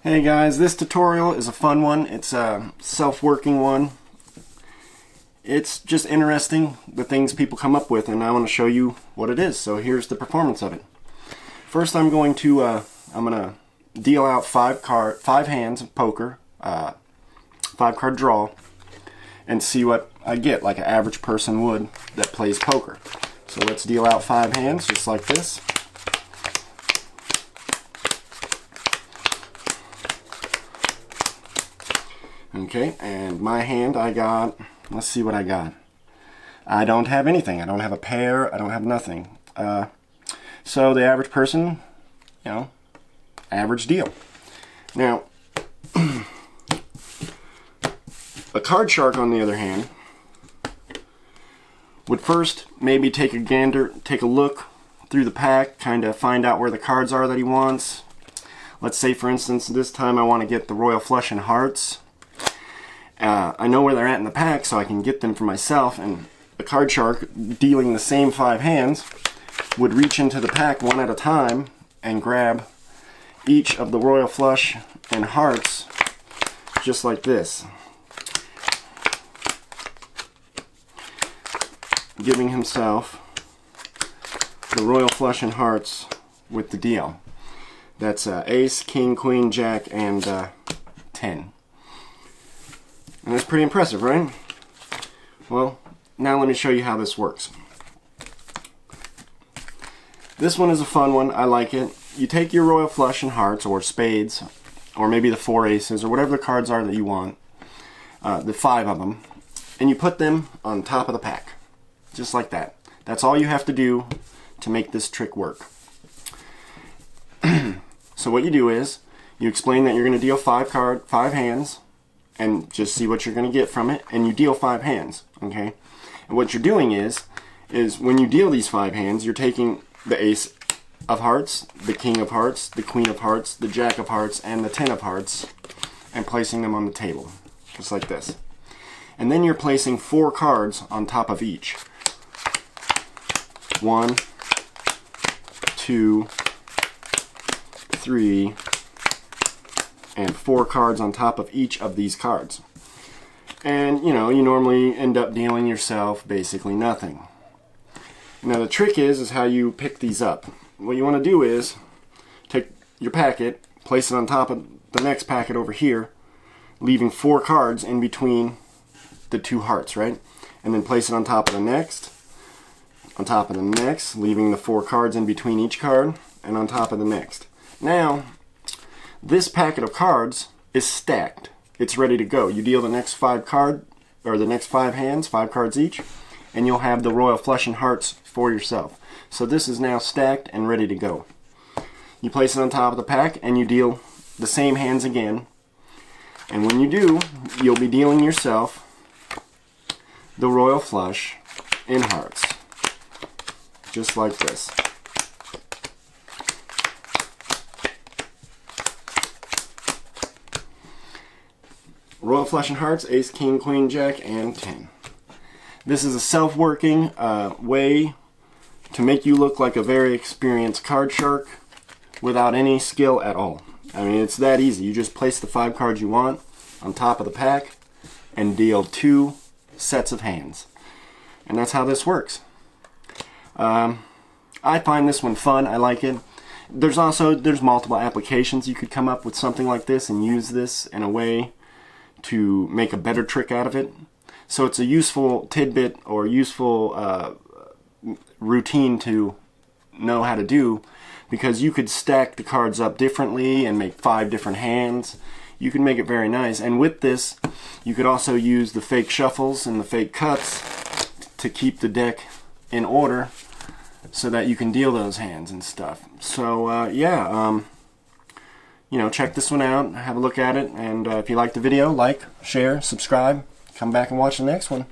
Hey guys, this tutorial is a fun one. It's a self-working one. It's just interesting, the things people come up with, and I want to show you what it is. So here's the performance of it. First I'm going to deal out five hands of poker, 5-card draw, and see what I get, like an average person would that plays poker. So let's deal out 5 hands just like this. Okay, and my hand I got, let's see what I got. I don't have anything. I don't have a pair. I don't have nothing. So the average person, you know, average deal. Now, a card shark, on the other hand, would first maybe take a gander, take a look through the pack, kind of find out where the cards are that he wants. Let's say, for instance, this time I want to get the Royal Flush and Hearts. I know where they're at in the pack, so I can get them for myself, and a card shark dealing the same 5 hands would reach into the pack one at a time and grab each of the Royal Flush and Hearts just like this, giving himself the Royal Flush and Hearts with the deal. That's Ace, King, Queen, Jack, and 10. And that's pretty impressive, right? Well, now let me show you how this works. This one is a fun one. I like it. You take your Royal Flush and Hearts, or Spades, or maybe the 4 Aces, or whatever the cards are that you want, the 5 of them, and you put them on top of the pack. Just like that. That's all you have to do to make this trick work. So what you do is, you explain that you're going to deal 5 hands, and just see what you're going to get from it, and you deal 5 hands, okay? And what you're doing is when you deal these 5 hands, you're taking the Ace of Hearts, the King of Hearts, the Queen of Hearts, the Jack of Hearts, and the 10 of Hearts, and placing them on the table, just like this. And then you're placing 4 cards on top of each. 1, 2, 3, and 4 cards on top of each of these cards. And, you know, you normally end up dealing yourself basically nothing. Now the trick is how you pick these up. What you want to do is take your packet, place it on top of the next packet over here, leaving 4 cards in between the 2 hearts, right? And then place it on top of the next, leaving the 4 cards in between each card, and on top of the next. Now, this packet of cards is stacked. It's ready to go. You deal the next 5 hands, 5 cards each, and you'll have the Royal Flush and Hearts for yourself. So this is now stacked and ready to go. You place it on top of the pack and you deal the same hands again. And when you do, you'll be dealing yourself the Royal Flush and Hearts. Just like this. Royal Flush and Hearts, Ace, King, Queen, Jack, and 10. This is a self-working way to make you look like a very experienced card shark without any skill at all. I mean, it's that easy. You just place the 5 cards you want on top of the pack and deal 2 sets of hands. And that's how this works. I find this one fun. I like it. There's multiple applications. You could come up with something like this and use this in a way to make a better trick out of it. So it's a useful tidbit or useful routine to know how to do, because you could stack the cards up differently and make 5 different hands. You can make it very nice. And with this, you could also use the fake shuffles and the fake cuts to keep the deck in order so that you can deal those hands and stuff. So you know, check this one out, have a look at it, and if you like the video, like, share, subscribe, come back and watch the next one.